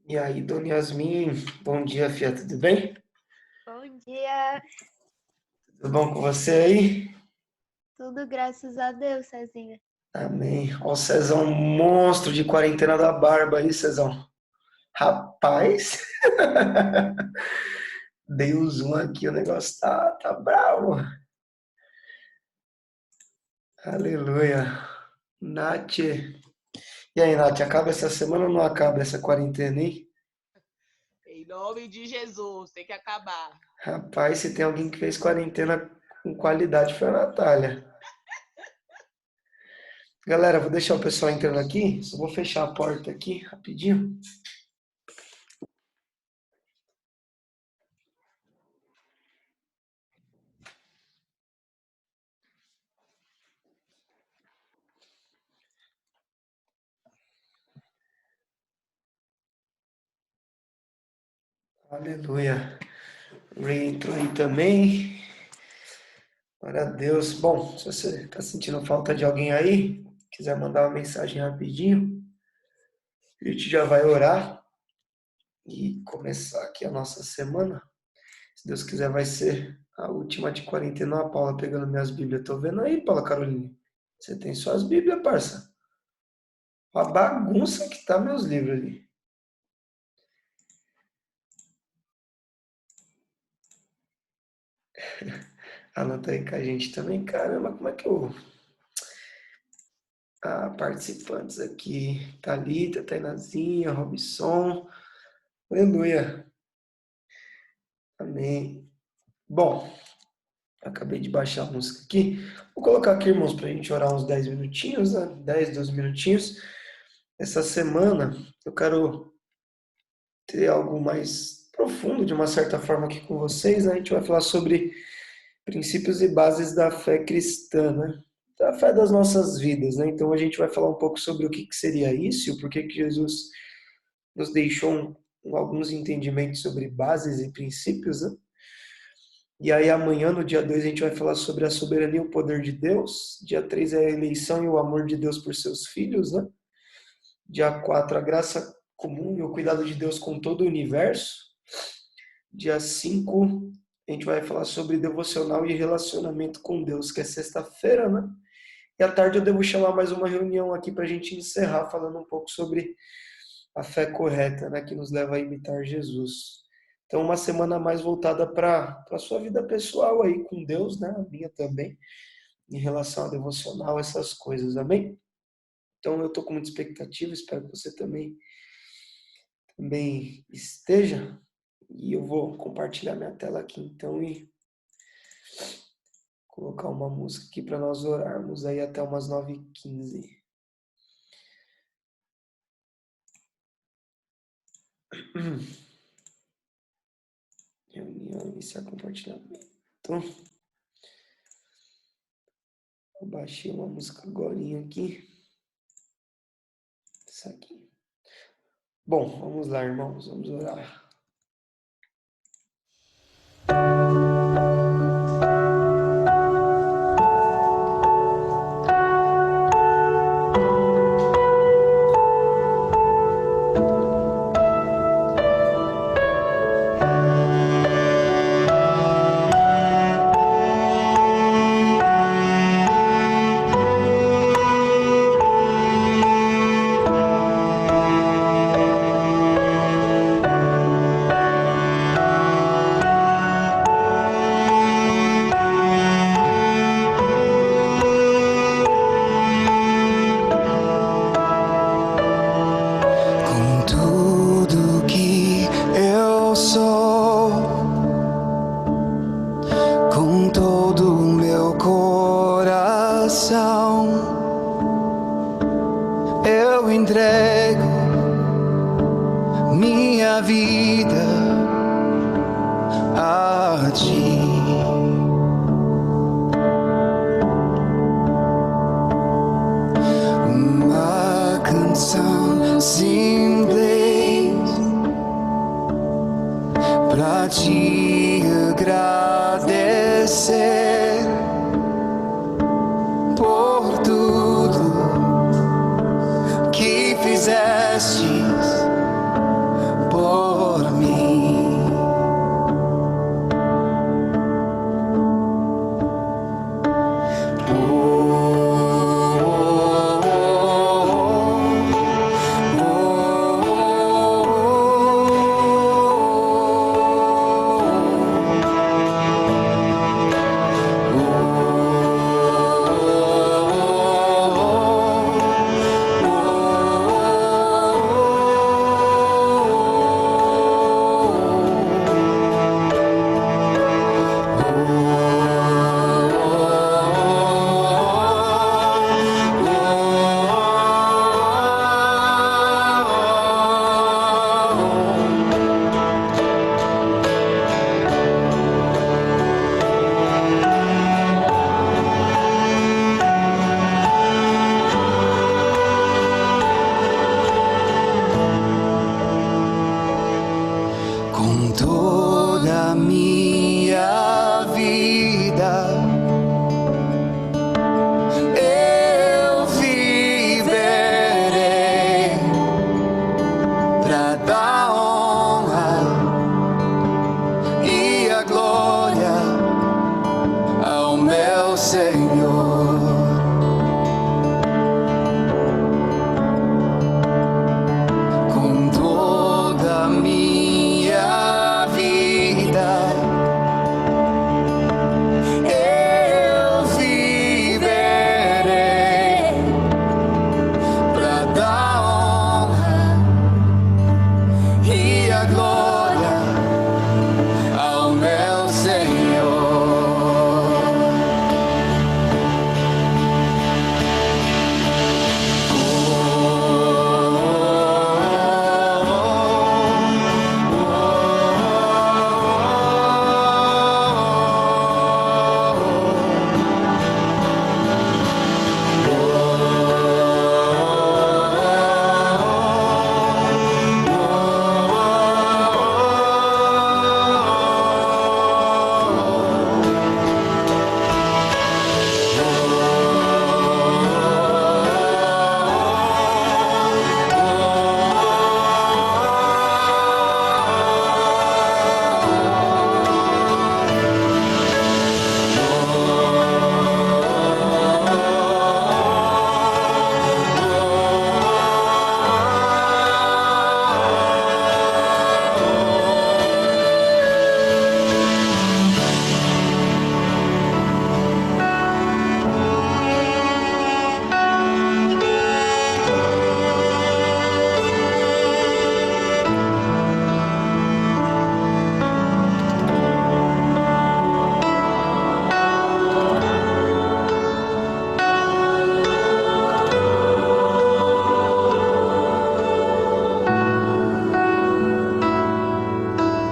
E aí, Dona Yasmin, bom dia, Fia, tudo bem? Bom dia, Tudo bom com você aí? tudo graças a Deus, Cezinha. Amém. Ó, o Cezão, monstro de quarentena da barba aí, Cezão. Rapaz, dei o zoom aqui, o negócio tá bravo. Aleluia. Nath, e aí, Nath, acaba essa semana ou não acaba essa quarentena, hein? Em nome de Jesus, tem que acabar. Rapaz, se tem alguém que fez quarentena com qualidade foi a Natália. Galera, vou deixar o pessoal entrando aqui, só vou fechar a porta aqui rapidinho. Aleluia. Ray entrou aí também. Glória a Deus. Bom, se você está sentindo falta de alguém aí, quiser mandar uma mensagem rapidinho, a gente já vai orar e começar aqui a nossa semana. Se Deus quiser, vai ser a última de quarentena. A Paula pegando minhas Bíblias. Tô vendo aí, Paula Caroline. Você tem suas Bíblias, parça. A bagunça que tá meus livros ali. Alan tá aí com a gente também. Caramba, como é que eu... participantes aqui. Thalita, Tainazinha, Robson. Aleluia. Amém. Bom, acabei de baixar a música aqui. Vou colocar aqui, irmãos, para a gente orar uns 10 minutinhos, né? 10, 12 minutinhos. Essa semana eu quero ter algo mais profundo, de uma certa forma, aqui com vocês, né? A gente vai falar sobre princípios e bases da fé cristã, né? Da fé das nossas vidas, né? Então a gente vai falar um pouco sobre o que seria isso e o porquê que Jesus nos deixou alguns entendimentos sobre bases e princípios, né? E aí amanhã, no dia 2 a gente vai falar sobre a soberania e o poder de Deus. Dia 3 é a eleição e o amor de Deus por seus filhos, né? Dia 4 a graça comum e o cuidado de Deus com todo o universo. Dia 5 a gente vai falar sobre devocional e relacionamento com Deus, que é sexta-feira, né? E à tarde eu devo chamar mais uma reunião aqui para a gente encerrar falando um pouco sobre a fé correta, né? Que nos leva a imitar Jesus. Então, uma semana mais voltada para a sua vida pessoal aí com Deus, né? A minha também, em relação a devocional, essas coisas, amém? Então, eu estou com muita expectativa, espero que você também esteja. E eu vou compartilhar minha tela aqui, então, e colocar uma música aqui para nós orarmos aí até umas 9h15. Reunião, iniciar compartilhamento. Então, eu baixei uma música agorinha aqui. Isso aqui. Bom, vamos lá, irmãos, vamos orar. Com tudo que eu sou, com todo o meu coração, eu entrego minha vida a ti. Uma canção simples pra te agradecer por tudo que fizestes minha vida eu viverei pra dar honra e a glória ao meu Senhor. Com toda a minha vida eu viverei pra dar honra e a glória ao meu Senhor.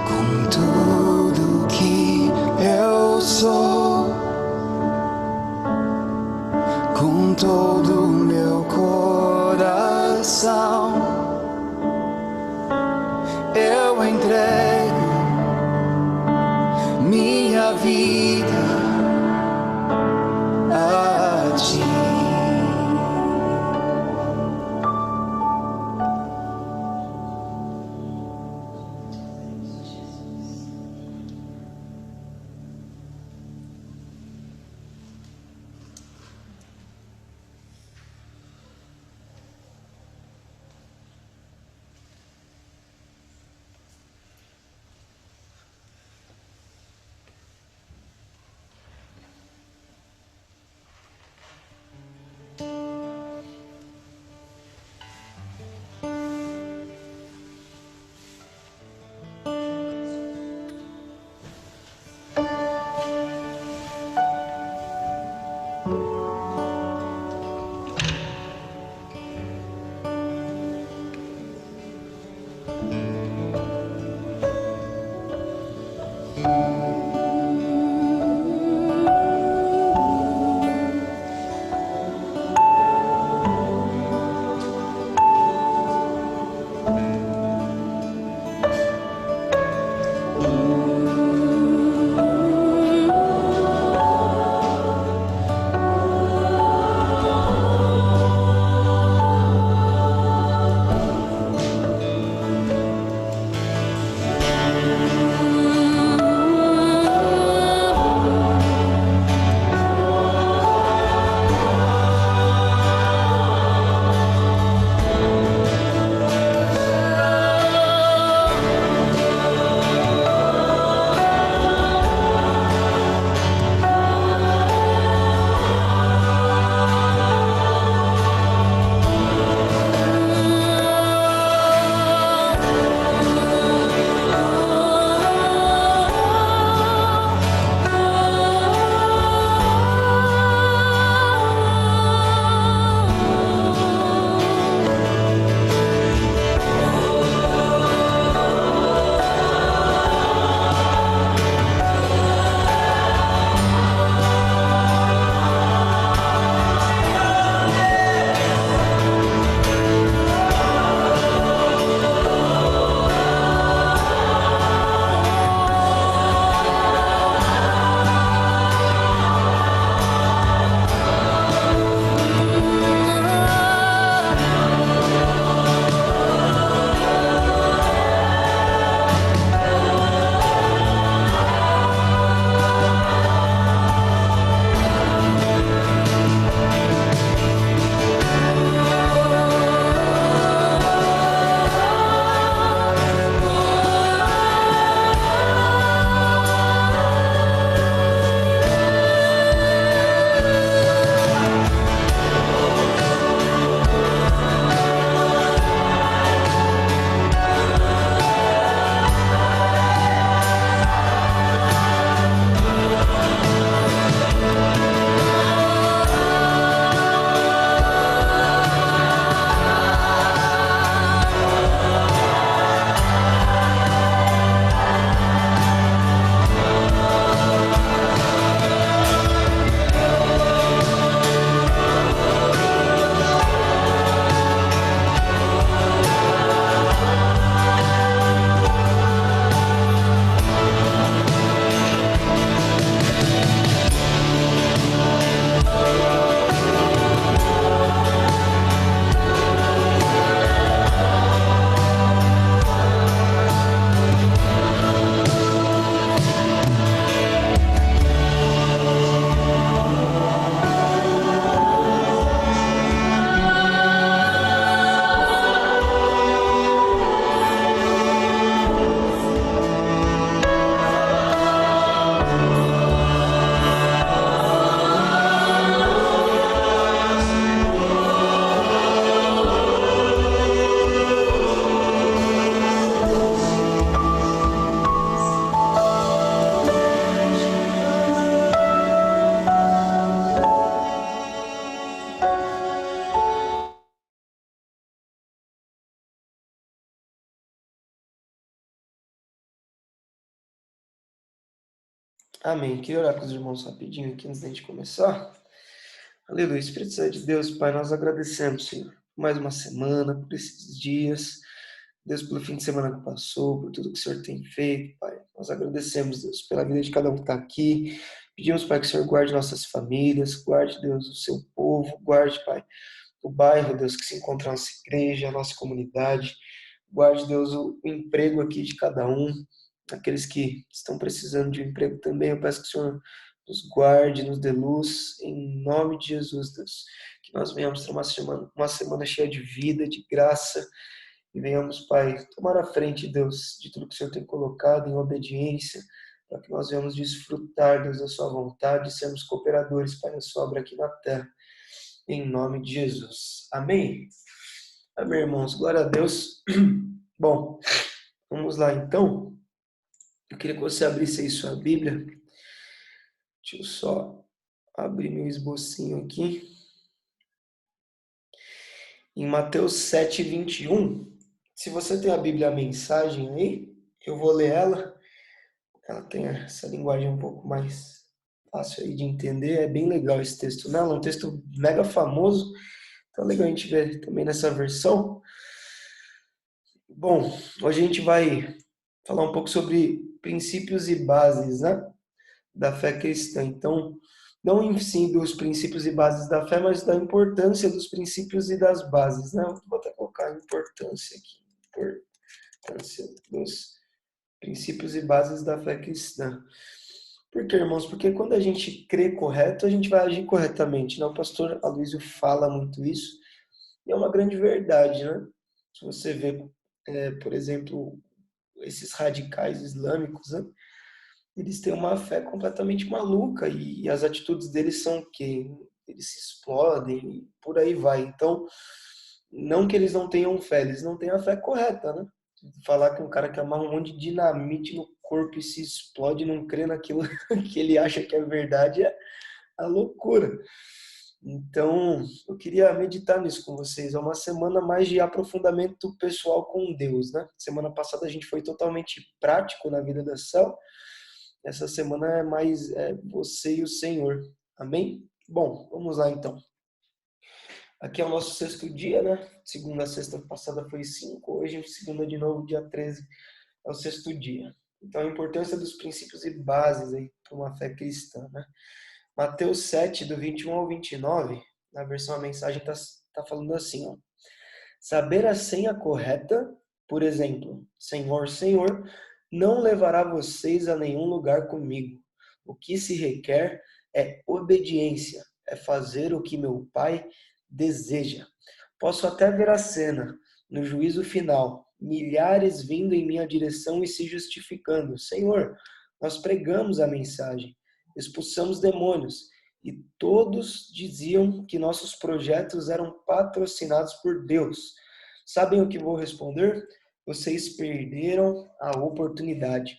Com tudo que eu sou, com todo o meu coração, eu entrego minha vida a ti. Amém. Queria orar com os irmãos rapidinho aqui antes da gente começar. Aleluia. Espírito Santo de Deus, Pai, nós agradecemos, Senhor, por mais uma semana, por esses dias. Deus, pelo fim de semana que passou, por tudo que o Senhor tem feito, Pai. Nós agradecemos, Deus, pela vida de cada um que está aqui. Pedimos, Pai, que o Senhor guarde nossas famílias, guarde, Deus, o seu povo, guarde, Pai, o bairro, Deus, que se encontra a nossa igreja, a nossa comunidade. Guarde, Deus, o emprego aqui de cada um, aqueles que estão precisando de um emprego também. Eu peço que o Senhor nos guarde, nos dê luz, em nome de Jesus, Deus. Que nós venhamos ter uma semana cheia de vida, de graça, e venhamos, Pai, tomar a frente, Deus, de tudo que o Senhor tem colocado em obediência, para que nós venhamos desfrutar, Deus, da sua vontade e sermos cooperadores, Pai, na sua obra aqui na terra. Em nome de Jesus. Amém? Amém, irmãos. Glória a Deus. Bom, vamos lá então. Eu queria que você abrisse aí sua Bíblia. Deixa eu só abrir meu esbocinho aqui. Em Mateus 7:21. Se você tem a Bíblia, a mensagem aí, eu vou ler ela. Ela tem essa linguagem um pouco mais fácil aí de entender. É bem legal esse texto, né? É um texto mega famoso. Então é legal a gente ver também nessa versão. Bom, hoje a gente vai falar um pouco sobre princípios e bases, né, da fé cristã. Então, não em si dos princípios e bases da fé, mas da importância dos princípios e das bases, né? Vou até colocar a importância aqui. Importância dos princípios e bases da fé cristã. Por quê, irmãos? Porque quando a gente crê correto, a gente vai agir corretamente, né? O pastor Aloysio fala muito isso, e é uma grande verdade, né? Se você vê, por exemplo, esses radicais islâmicos, né? Eles têm uma fé completamente maluca e as atitudes deles são o quê? Eles se explodem e por aí vai. Então, não que eles não tenham fé, eles não têm a fé correta, né? Falar que um cara que amarra um monte de dinamite no corpo e se explode e não crê naquilo que ele acha que é verdade é a loucura. Então, eu queria meditar nisso com vocês. É uma semana mais de aprofundamento pessoal com Deus, né? Semana passada a gente foi totalmente prático na vida da Cel. Essa semana é mais você e o Senhor. Amém? Bom, vamos lá então. Aqui é o nosso sexto dia, né? Segunda a sexta passada foi 5, hoje segunda de novo, dia 13, é o sexto dia. Então a importância dos princípios e bases aí para uma fé cristã, né? Mateus 7, do 21 ao 29, na versão a mensagem tá falando assim, ó. Saber a senha correta, por exemplo, Senhor, Senhor, não levará vocês a nenhum lugar comigo. O que se requer é obediência, é fazer o que meu Pai deseja. Posso até ver a cena, no juízo final, milhares vindo em minha direção e se justificando. Senhor, nós pregamos a mensagem, expulsamos demônios, e todos diziam que nossos projetos eram patrocinados por Deus. Sabem o que vou responder? Vocês perderam a oportunidade.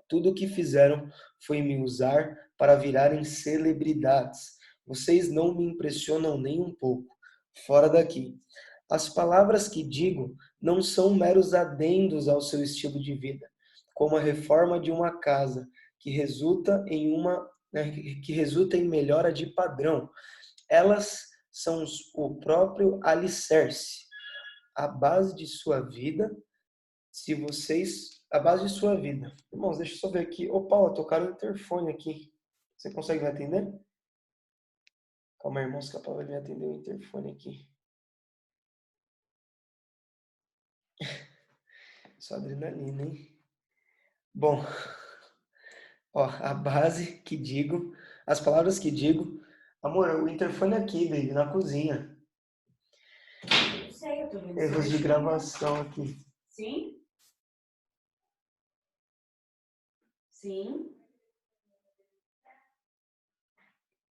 Tudo o que fizeram foi me usar para virarem celebridades. Vocês não me impressionam nem um pouco. Fora daqui. As palavras que digo não são meros adendos ao seu estilo de vida, como a reforma de uma casa que resulta em melhora de padrão. Elas são o próprio alicerce, a base de sua vida. A base de sua vida. Irmãos, deixa eu só ver aqui. Ô, Paula, tocaram o interfone aqui. Você consegue me atender? Calma aí, irmãos, que a Paula vai me atender o interfone aqui. Só adrenalina, hein? Bom, ó, a base que digo, as palavras que digo. Amor, o interfone aqui, baby, na cozinha. Não sei, eu tô vendo. Erros de gravação aqui. Sim? Sim?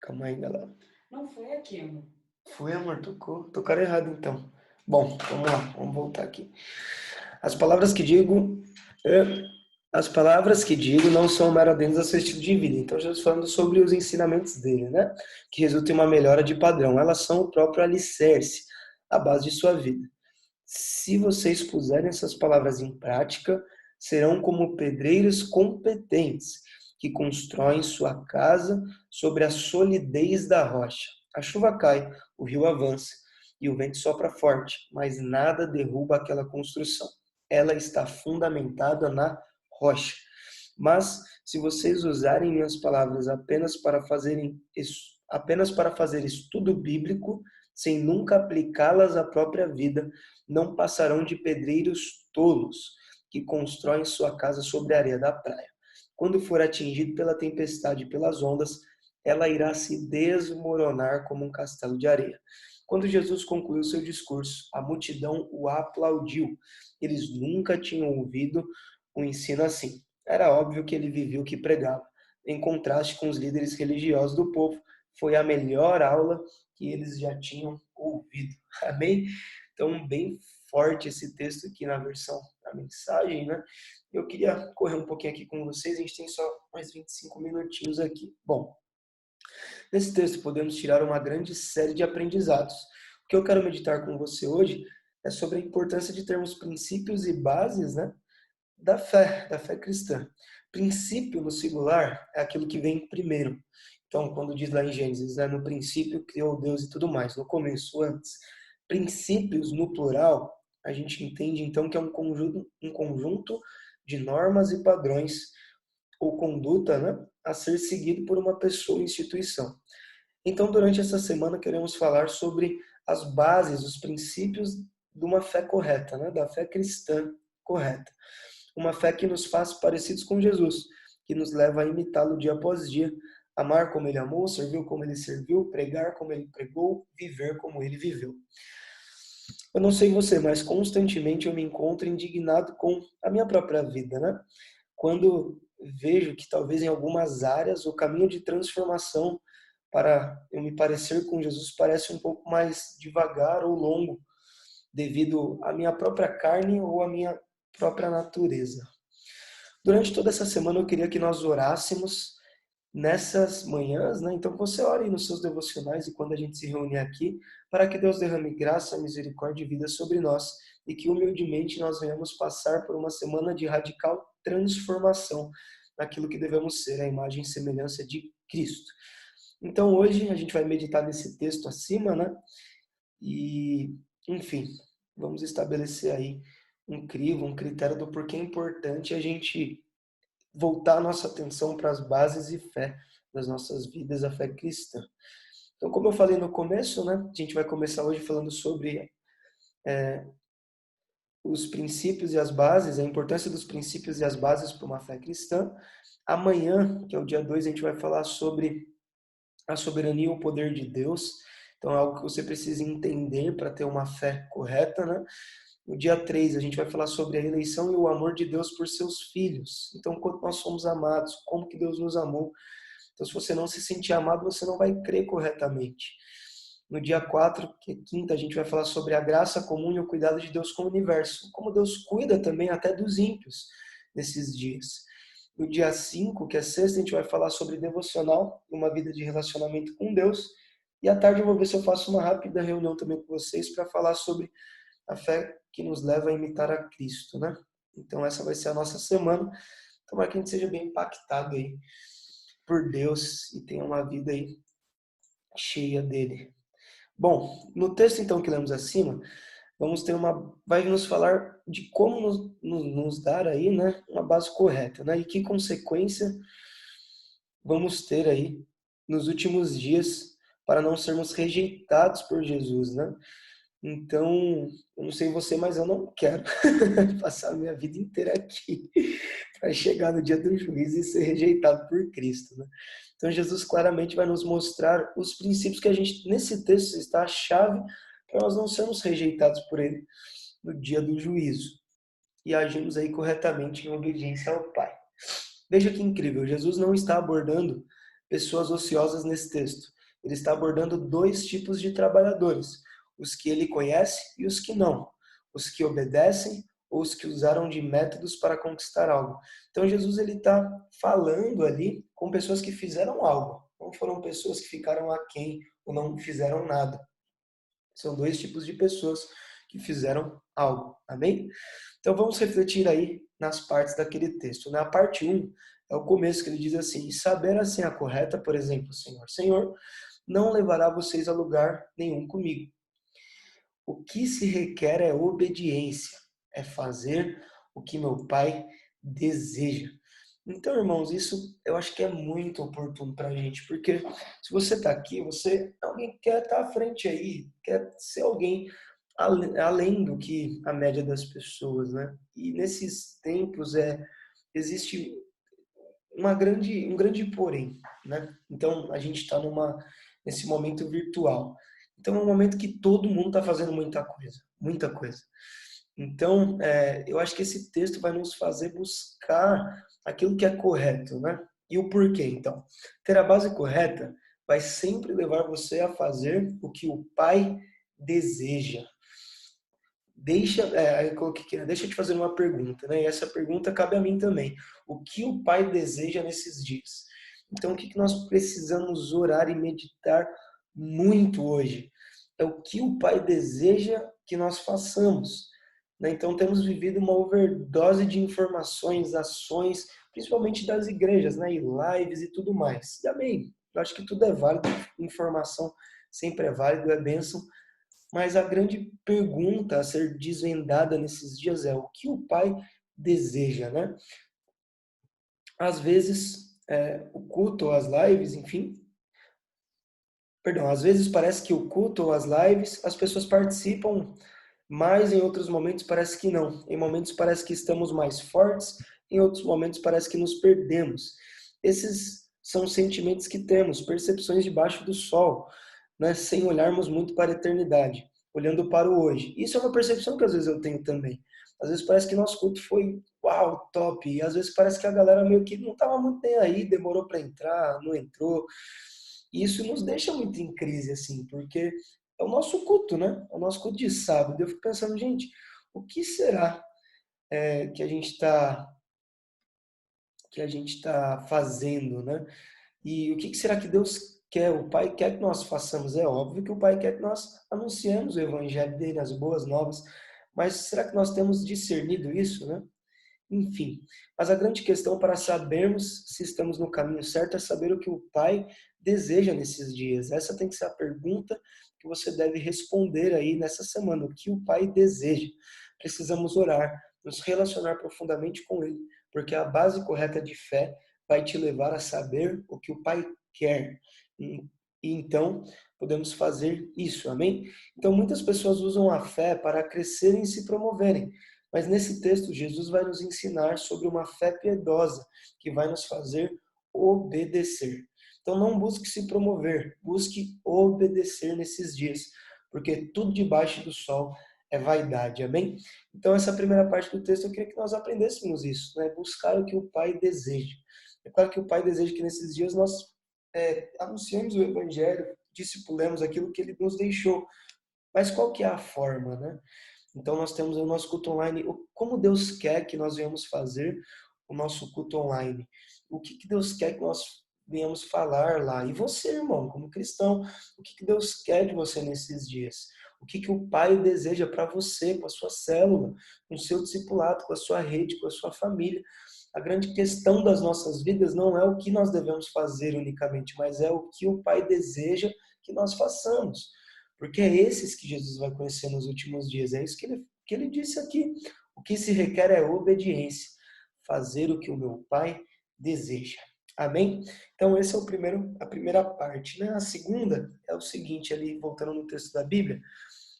Calma aí, galera. Não foi aqui, amor. Foi, amor, tocou. Tocaram errado, então. Bom, vamos lá, vamos voltar aqui. As palavras que digo não são mero adendos ao seu estilo de vida. Então, já estou falando sobre os ensinamentos dele, né? Que resultam em uma melhora de padrão. Elas são o próprio alicerce, a base de sua vida. Se vocês puserem essas palavras em prática, serão como pedreiros competentes que constroem sua casa sobre a solidez da rocha. A chuva cai, o rio avança e o vento sopra forte, mas nada derruba aquela construção. Ela está fundamentada na rocha. Mas se vocês usarem minhas palavras apenas para fazer estudo bíblico, sem nunca aplicá-las à própria vida, não passarão de pedreiros tolos que constroem sua casa sobre a areia da praia. Quando for atingido pela tempestade e pelas ondas, ela irá se desmoronar como um castelo de areia. Quando Jesus concluiu seu discurso, a multidão o aplaudiu. Eles nunca tinham ouvido um ensino assim. Era óbvio que ele vivia o que pregava. Em contraste com os líderes religiosos do povo, foi a melhor aula que eles já tinham ouvido. Amém? Então, bem forte esse texto aqui na versão da mensagem, né? Eu queria correr um pouquinho aqui com vocês, a gente tem só mais 25 minutinhos aqui. Bom, nesse texto podemos tirar uma grande série de aprendizados. O que eu quero meditar com você hoje é sobre a importância de termos princípios e bases, né, da fé cristã. Princípio no singular é aquilo que vem primeiro. Então, quando diz lá em Gênesis, né, no princípio criou Deus e tudo mais, no começo, antes. Princípios no plural, a gente entende então que é um conjunto de normas e padrões ou conduta, né, a ser seguido por uma pessoa ou instituição. Então, durante essa semana, queremos falar sobre as bases, os princípios de uma fé correta, né, da fé cristã correta. Uma fé que nos faz parecidos com Jesus, que nos leva a imitá-lo dia após dia, amar como ele amou, servir como ele serviu, pregar como ele pregou, viver como ele viveu. Eu não sei você, mas constantemente eu me encontro indignado com a minha própria vida, né? Quando vejo que talvez em algumas áreas o caminho de transformação para eu me parecer com Jesus parece um pouco mais devagar ou longo, devido à minha própria carne ou à minha própria natureza. Durante toda essa semana eu queria que nós orássemos nessas manhãs, né? Então você ore nos seus devocionais e quando a gente se reunir aqui, para que Deus derrame graça, misericórdia e vida sobre nós e que humildemente nós venhamos passar por uma semana de radical transformação naquilo que devemos ser, a imagem e semelhança de Cristo. Então hoje a gente vai meditar nesse texto acima, né? E, enfim, vamos estabelecer aí um crivo, um critério do porquê é importante a gente voltar a nossa atenção para as bases e fé das nossas vidas, a fé cristã. Então, como eu falei no começo, né, a gente vai começar hoje falando sobre os princípios e as bases, a importância dos princípios e as bases para uma fé cristã. Amanhã, que é o dia 2, a gente vai falar sobre a soberania e o poder de Deus. Então, é algo que você precisa entender para ter uma fé correta, né? No dia 3, a gente vai falar sobre a eleição e o amor de Deus por seus filhos. Então, quando nós somos amados, como que Deus nos amou. Então, se você não se sentir amado, você não vai crer corretamente. No dia 4, que é quinta, a gente vai falar sobre a graça comum e o cuidado de Deus com o universo. Como Deus cuida também até dos ímpios nesses dias. No dia 5, que é sexta, a gente vai falar sobre devocional, uma vida de relacionamento com Deus. E à tarde eu vou ver se eu faço uma rápida reunião também com vocês para falar sobre a fé que nos leva a imitar a Cristo, né? Então essa vai ser a nossa semana. Tomara que a gente seja bem impactado aí por Deus e tenha uma vida aí cheia dele. Bom, no texto então que lemos acima, vai nos falar de como nos dar aí, né, uma base correta, né? E que consequência vamos ter aí nos últimos dias para não sermos rejeitados por Jesus, né? Então, eu não sei você, mas eu não quero passar a minha vida inteira aqui para chegar no dia do juízo e ser rejeitado por Cristo, né? Então, Jesus claramente vai nos mostrar os princípios que a gente, nesse texto, está a chave para nós não sermos rejeitados por Ele no dia do juízo e agirmos aí corretamente em obediência ao Pai. Veja que incrível, Jesus não está abordando pessoas ociosas nesse texto. Ele está abordando dois tipos de trabalhadores, os que ele conhece e os que não, os que obedecem ou os que usaram de métodos para conquistar algo. Então Jesus ele está falando ali com pessoas que fizeram algo, não foram pessoas que ficaram aquém ou não fizeram nada. São dois tipos de pessoas que fizeram algo, amém? Então vamos refletir aí nas partes daquele texto. Na parte 1 É o começo que ele diz assim: "E saber a senha correta, por exemplo, Senhor, Senhor, não levará vocês a lugar nenhum comigo. O que se requer é obediência, é fazer o que meu Pai deseja." Então, irmãos, isso eu acho que é muito oportuno para a gente, porque se você está aqui, você é alguém que quer estar à frente aí, quer ser alguém além do que a média das pessoas, né? E nesses tempos existe um grande porém, né? Então, a gente está nesse momento virtual. Então, é um momento que todo mundo está fazendo muita coisa, muita coisa. Então, eu acho que esse texto vai nos fazer buscar aquilo que é correto, né? E o porquê, então? Ter a base correta vai sempre levar você a fazer o que o Pai deseja. Aí eu coloquei aqui, né? Deixa eu te fazer uma pergunta, né? E essa pergunta cabe a mim também. O que o Pai deseja nesses dias? Então, o que nós precisamos orar e meditar muito hoje? É o que o Pai deseja que nós façamos, né? Então, temos vivido uma overdose de informações, ações, principalmente das igrejas, né? E lives e tudo mais. E amém. Eu acho que tudo é válido, informação sempre é válido, é bênção. Mas a grande pergunta a ser desvendada nesses dias é o que o Pai deseja, né? Às vezes, o culto ou as lives, enfim, perdão, às vezes parece que o culto ou as lives, as pessoas participam, mas em outros momentos parece que não. Em momentos parece que estamos mais fortes, em outros momentos parece que nos perdemos. Esses são sentimentos que temos, percepções debaixo do sol, né? Sem olharmos muito para a eternidade, olhando para o hoje. Isso é uma percepção que às vezes eu tenho também. Às vezes parece que nosso culto foi, uau, top. E às vezes parece que a galera meio que não estava muito nem aí, demorou para entrar, não entrou. E isso nos deixa muito em crise, assim, porque é o nosso culto, né? É o nosso culto de sábado. Eu fico pensando, gente, o que será que a gente tá fazendo, né? E o que será que Deus quer? O Pai quer que nós façamos? É óbvio que o Pai quer que nós anunciemos o Evangelho dele, as boas novas, mas será que nós temos discernido isso, né? Enfim, mas a grande questão para sabermos se estamos no caminho certo é saber o que o Pai deseja nesses dias. Essa tem que ser a pergunta que você deve responder aí nessa semana. O que o Pai deseja? Precisamos orar, nos relacionar profundamente com Ele, porque a base correta de fé vai te levar a saber o que o Pai quer. E então, podemos fazer isso, amém? Então, muitas pessoas usam a fé para crescerem e se promoverem. Mas nesse texto, Jesus vai nos ensinar sobre uma fé piedosa que vai nos fazer obedecer. Então não busque se promover, busque obedecer nesses dias, porque tudo debaixo do sol é vaidade, amém? Então essa primeira parte do texto eu queria que nós aprendêssemos isso, né? Buscar o que o Pai deseja. É claro que o Pai deseja que nesses dias nós anunciemos o Evangelho, discipulemos aquilo que Ele nos deixou. Mas qual que é a forma, né? Então nós temos o nosso culto online. Como Deus quer que nós venhamos fazer o nosso culto online? O que Deus quer que nós venhamos falar lá? E você, irmão, como cristão, o que Deus quer de você nesses dias? O que o Pai deseja para você, com a sua célula, com o seu discipulado, com a sua rede, com a sua família? A grande questão das nossas vidas não é o que nós devemos fazer unicamente, mas é o que o Pai deseja que nós façamos. Porque é esses que Jesus vai conhecer nos últimos dias. É isso que ele disse aqui. O que se requer é obediência. Fazer o que o meu Pai deseja. Amém? Então, essa é a primeira parte, né? A segunda é o seguinte, ali, voltando no texto da Bíblia,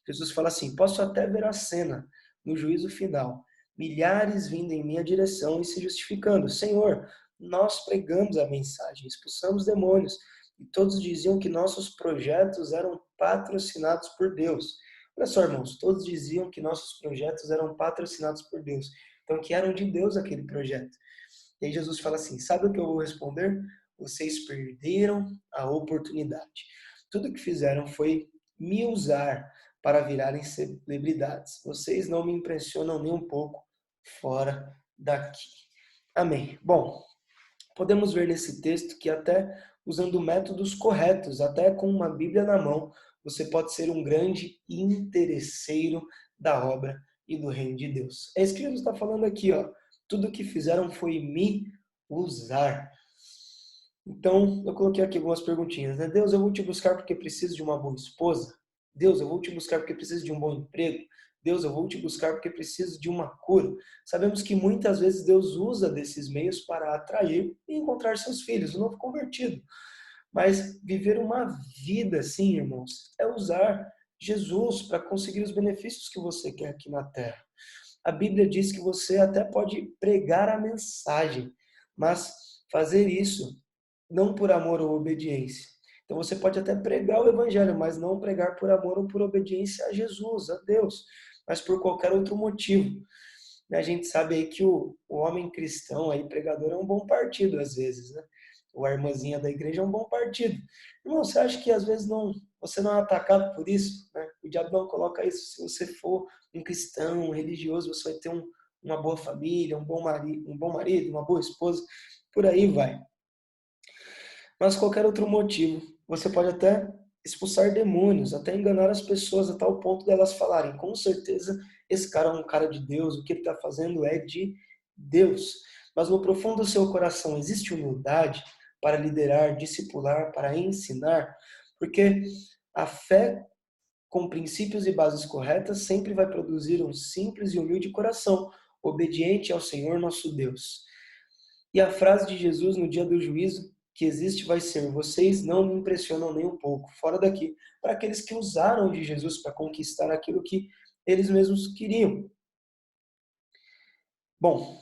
Jesus fala assim: posso até ver a cena no juízo final. Milhares vindo em minha direção e se justificando. Senhor, nós pregamos a mensagem, expulsamos demônios, e todos diziam que nossos projetos eram patrocinados por Deus. Olha só, irmãos, todos diziam que nossos projetos eram patrocinados por Deus. Então, que eram de Deus aquele projeto. E aí Jesus fala assim: sabe o que eu vou responder? Vocês perderam a oportunidade. Tudo que fizeram foi me usar para virarem celebridades. Vocês não me impressionam nem um pouco fora daqui. Amém. Bom, podemos ver nesse texto que até usando métodos corretos, até com uma Bíblia na mão, você pode ser um grande interesseiro da obra e do reino de Deus. É isso que Jesus está falando aqui, ó. Tudo que fizeram foi me usar. Então, eu coloquei aqui algumas perguntinhas, né? Deus, eu vou te buscar porque preciso de uma boa esposa? Deus, eu vou te buscar porque preciso de um bom emprego? Deus, eu vou te buscar porque preciso de uma cura. Sabemos que muitas vezes Deus usa desses meios para atrair e encontrar seus filhos, o novo convertido. Mas viver uma vida assim, irmãos, é usar Jesus para conseguir os benefícios que você quer aqui na terra. A Bíblia diz que você até pode pregar a mensagem, mas fazer isso não por amor ou obediência. Então você pode até pregar o evangelho, mas não pregar por amor ou por obediência a Jesus, a Deus, mas por qualquer outro motivo. A gente sabe aí que o homem cristão, aí, pregador, é um bom partido às vezes, né? Ou a irmãzinha da igreja é um bom partido. Irmão, você acha que às vezes você não é atacado por isso? Né? O diabo não coloca isso. Se você for um cristão, um religioso, você vai ter uma boa família, um bom marido, uma boa esposa, por aí vai. Mas qualquer outro motivo, você pode até expulsar demônios, até enganar as pessoas a tal ponto delas falarem, com certeza esse cara é um cara de Deus, o que ele está fazendo é de Deus. Mas no profundo do seu coração existe humildade para liderar, discipular, para ensinar, porque a fé com princípios e bases corretas sempre vai produzir um simples e humilde coração, obediente ao Senhor nosso Deus. E a frase de Jesus no dia do juízo que existe vai ser: vocês não me impressionam nem um pouco, fora daqui, para aqueles que usaram de Jesus para conquistar aquilo que eles mesmos queriam. Bom,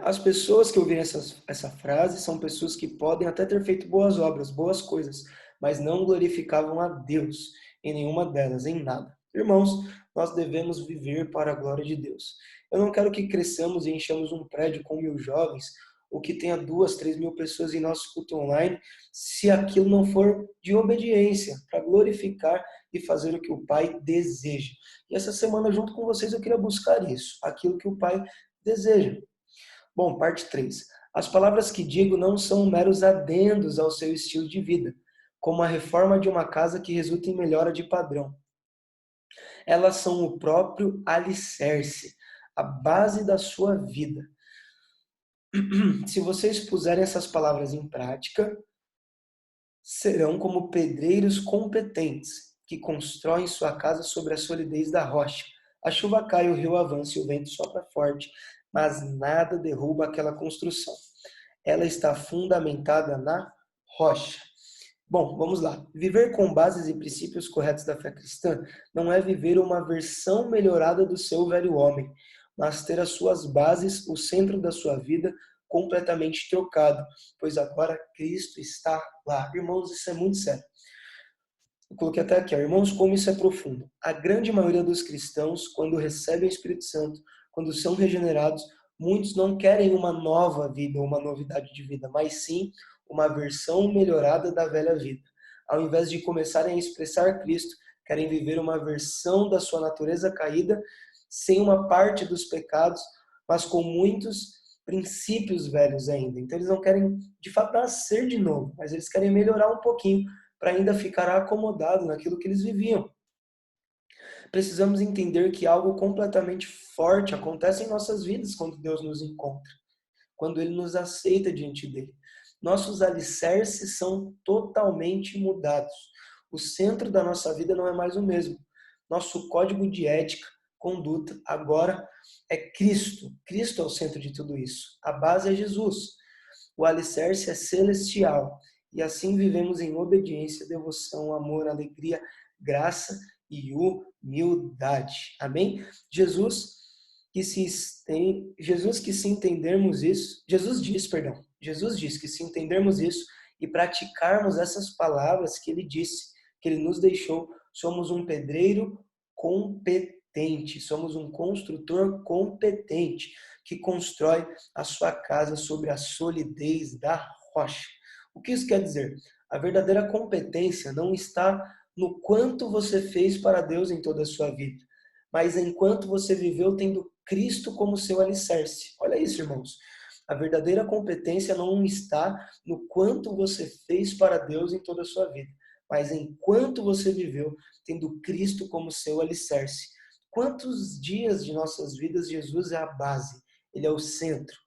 as pessoas que ouvirem essa frase são pessoas que podem até ter feito boas obras, boas coisas, mas não glorificavam a Deus em nenhuma delas, em nada. Irmãos, nós devemos viver para a glória de Deus. Eu não quero que cresçamos e enchamos um prédio com 1.000 jovens, ou que tenha 2, 3 mil pessoas em nosso culto online, se aquilo não for de obediência, para glorificar e fazer o que o Pai deseja. E essa semana, junto com vocês, eu queria buscar isso, aquilo que o Pai deseja. Bom, parte 3. As palavras que digo não são meros adendos ao seu estilo de vida, como a reforma de uma casa que resulta em melhora de padrão. Elas são o próprio alicerce, a base da sua vida. Se vocês puserem essas palavras em prática, serão como pedreiros competentes que constroem sua casa sobre a solidez da rocha. A chuva cai, o rio avança e o vento sopra forte, mas nada derruba aquela construção. Ela está fundamentada na rocha. Bom, vamos lá. Viver com bases e princípios corretos da fé cristã não é viver uma versão melhorada do seu velho homem, mas ter as suas bases, o centro da sua vida, completamente trocado, pois agora Cristo está lá. Irmãos, isso é muito sério. Eu coloquei até aqui, irmãos, como isso é profundo. A grande maioria dos cristãos, quando recebem o Espírito Santo, quando são regenerados, muitos não querem uma nova vida, uma novidade de vida, mas sim uma versão melhorada da velha vida. Ao invés de começarem a expressar Cristo, querem viver uma versão da sua natureza caída, sem uma parte dos pecados, mas com muitos princípios velhos ainda. Então eles não querem, de fato, nascer de novo, mas eles querem melhorar um pouquinho para ainda ficar acomodado naquilo que eles viviam. Precisamos entender que algo completamente forte acontece em nossas vidas quando Deus nos encontra, quando Ele nos aceita diante dele. Nossos alicerces são totalmente mudados. O centro da nossa vida não é mais o mesmo. Nosso código de ética, conduta, agora é Cristo. Cristo é o centro de tudo isso. A base é Jesus. O alicerce é celestial. E assim vivemos em obediência, devoção, amor, alegria, graça e humildade. Amém? Jesus que se entendermos isso, Jesus diz que se entendermos isso e praticarmos essas palavras que ele disse, que ele nos deixou, somos um pedreiro competente, somos um construtor competente que constrói a sua casa sobre a solidez da rocha. O que isso quer dizer? A verdadeira competência não está no quanto você fez para Deus em toda a sua vida, mas enquanto você viveu tendo Cristo como seu alicerce. Olha isso, irmãos. A verdadeira competência não está no quanto você fez para Deus em toda a sua vida, mas enquanto você viveu tendo Cristo como seu alicerce. Quantos dias de nossas vidas Jesus é a base? Ele é o centro.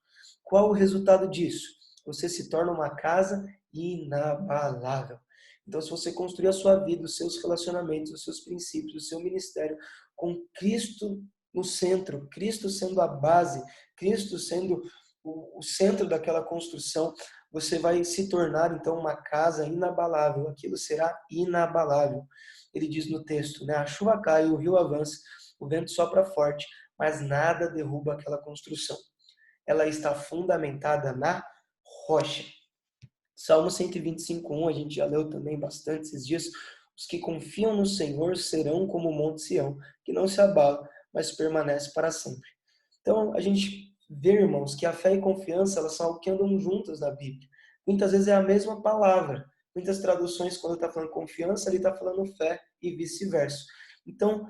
Qual o resultado disso? você se torna uma casa inabalável. Então, se você construir a sua vida, os seus relacionamentos, os seus princípios, o seu ministério com Cristo no centro, Cristo sendo a base, Cristo sendo o centro daquela construção, você vai se tornar então uma casa inabalável. Aquilo será inabalável. Ele diz no texto, né? A chuva cai, o rio avança, o vento sopra forte, mas nada derruba aquela construção. Ela está fundamentada na rocha. Salmo 125:1, a gente já leu também bastante esses dias. Os que confiam no Senhor serão como o Monte Sião, que não se abala, mas permanece para sempre. Então, a gente vê, irmãos, que a fé e confiança, elas são algo que andam juntas na Bíblia. Muitas vezes é a mesma palavra. Muitas traduções, quando está falando confiança, ele está falando fé e vice-versa. Então,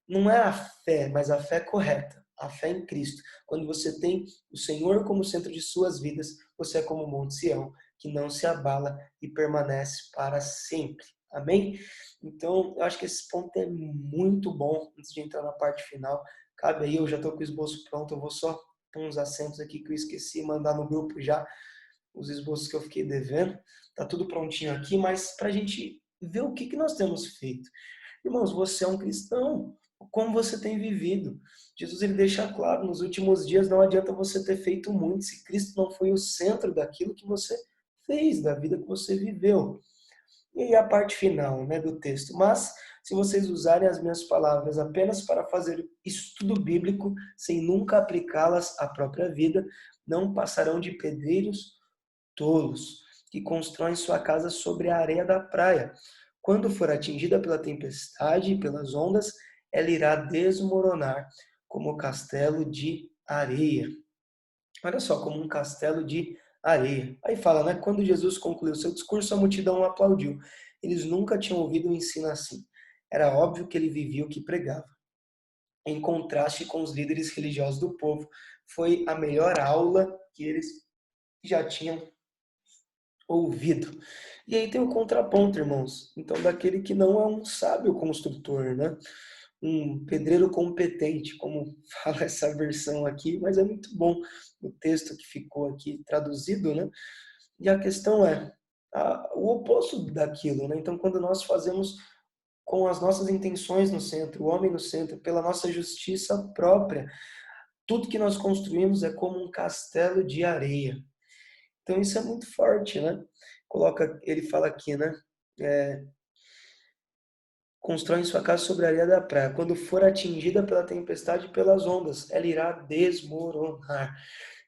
não é a fé, mas a fé correta. A fé em Cristo. Quando você tem o Senhor como centro de suas vidas, você é como o Monte Sião, que não se abala e permanece para sempre. Amém? Então, eu acho que esse ponto é muito bom, antes de entrar na parte final. Cabe aí, eu já estou com o esboço pronto, eu vou só ter uns acentos aqui que eu esqueci, mandar no grupo já, os esboços que eu fiquei devendo. Tá tudo prontinho aqui, mas para a gente ver o que nós temos feito. Irmãos, você é um cristão, como você tem vivido. Jesus ele deixa claro, nos últimos dias não adianta você ter feito muito, se Cristo não foi o centro daquilo que você fez, da vida que você viveu. E aí a parte final, né, do texto. Mas, se vocês usarem as minhas palavras apenas para fazer estudo bíblico, sem nunca aplicá-las à própria vida, não passarão de pedreiros tolos, que constroem sua casa sobre a areia da praia. Quando for atingida pela tempestade e pelas ondas, ela irá desmoronar como castelo de areia. Olha só, como um castelo de areia. Aí fala, né? Quando Jesus concluiu seu discurso, a multidão o aplaudiu. Eles nunca tinham ouvido um ensino assim. Era óbvio que ele vivia o que pregava. Em contraste com os líderes religiosos do povo, foi a melhor aula que eles já tinham ouvido. E aí tem o contraponto, irmãos. Então, daquele que não é um sábio construtor, né? Um pedreiro competente, como fala essa versão aqui, mas é muito bom o texto que ficou aqui traduzido, né? E a questão é o oposto daquilo, né? Então, quando nós fazemos com as nossas intenções no centro, o homem no centro, pela nossa justiça própria, tudo que nós construímos é como um castelo de areia. Então, isso é muito forte, né? Ele fala aqui, né? Constroem sua casa sobre a areia da praia. Quando for atingida pela tempestade e pelas ondas, ela irá desmoronar.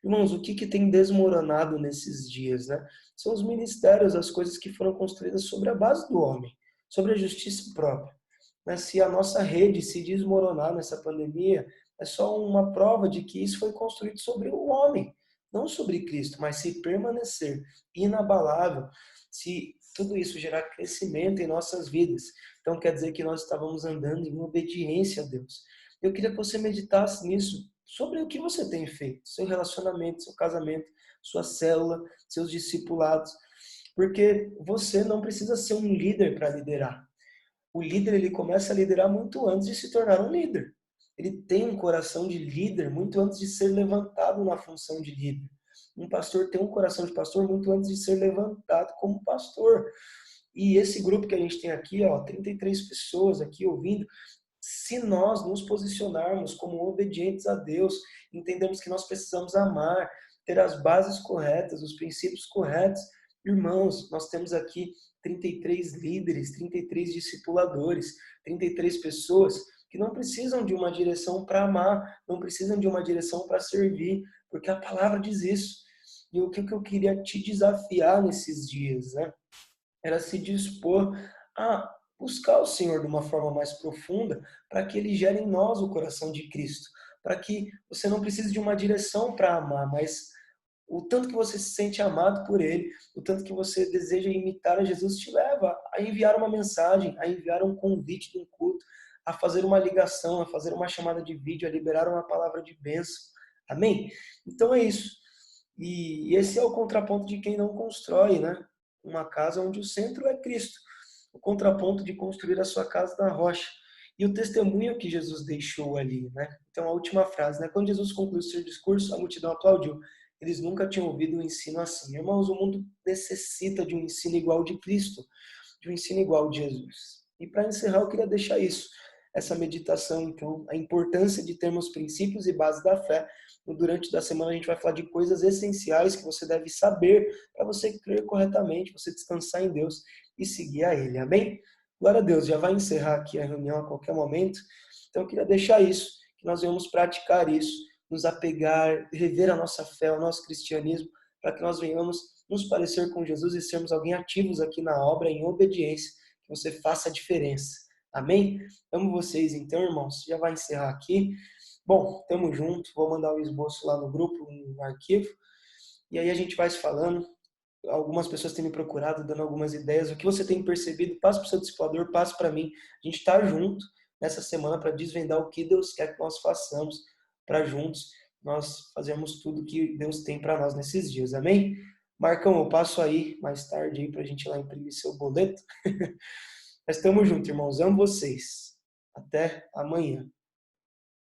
Irmãos, o que tem desmoronado nesses dias, né? São os ministérios, as coisas que foram construídas sobre a base do homem, sobre a justiça própria. Mas se a nossa rede se desmoronar nessa pandemia, é só uma prova de que isso foi construído sobre o homem, não sobre Cristo, mas se permanecer inabalável, se tudo isso gerar crescimento em nossas vidas. Então quer dizer que nós estávamos andando em obediência a Deus. Eu queria que você meditasse nisso, sobre o que você tem feito, seu relacionamento, seu casamento, sua célula, seus discipulados, porque você não precisa ser um líder para liderar. O líder ele começa a liderar muito antes de se tornar um líder. Ele tem um coração de líder muito antes de ser levantado na função de líder. Um pastor tem um coração de pastor muito antes de ser levantado como pastor. E esse grupo que a gente tem aqui, 33 pessoas aqui ouvindo, se nós nos posicionarmos como obedientes a Deus, entendemos que nós precisamos amar, ter as bases corretas, os princípios corretos, irmãos, nós temos aqui 33 líderes, 33 discipuladores, 33 pessoas que não precisam de uma direção para amar, não precisam de uma direção para servir, porque a palavra diz isso. E o que eu queria te desafiar nesses dias, né? Era se dispor a buscar o Senhor de uma forma mais profunda, para que Ele gere em nós o coração de Cristo, para que você não precise de uma direção para amar, mas o tanto que você se sente amado por Ele, o tanto que você deseja imitar a Jesus, te leva a enviar uma mensagem, a enviar um convite de um culto, a fazer uma ligação, a fazer uma chamada de vídeo, a liberar uma palavra de bênção. Amém? Então é isso. E esse é o contraponto de quem não constrói, né? Uma casa onde o centro é Cristo. O contraponto de construir a sua casa na rocha. E o testemunho que Jesus deixou ali, né? Então, a última frase, né? Quando Jesus concluiu seu discurso, a multidão aplaudiu. Eles nunca tinham ouvido um ensino assim. Irmãos, o mundo necessita de um ensino igual de Cristo, de um ensino igual de Jesus. E para encerrar, eu queria deixar isso, essa meditação, então, a importância de termos princípios e bases da fé. Durante a semana a gente vai falar de coisas essenciais que você deve saber para você crer corretamente, você descansar em Deus e seguir a Ele. Amém? Glória a Deus, já vai encerrar aqui a reunião a qualquer momento. Então eu queria deixar isso, que nós venhamos praticar isso, nos apegar, rever a nossa fé, o nosso cristianismo, para que nós venhamos nos parecer com Jesus e sermos alguém ativos aqui na obra, em obediência, que você faça a diferença. Amém? Amo vocês então, irmãos. Já vai encerrar aqui. Bom, tamo junto. Vou mandar o esboço lá no grupo, no arquivo. E aí a gente vai se falando. Algumas pessoas têm me procurado, dando algumas ideias. O que você tem percebido, passe para o seu discipulador, passe para mim. A gente está junto nessa semana para desvendar o que Deus quer que nós façamos, para juntos nós fazermos tudo que Deus tem para nós nesses dias. Amém? Marcão, eu passo aí mais tarde aí para a gente ir lá imprimir seu boleto. Mas estamos juntos, irmãos. Amo vocês. Até amanhã.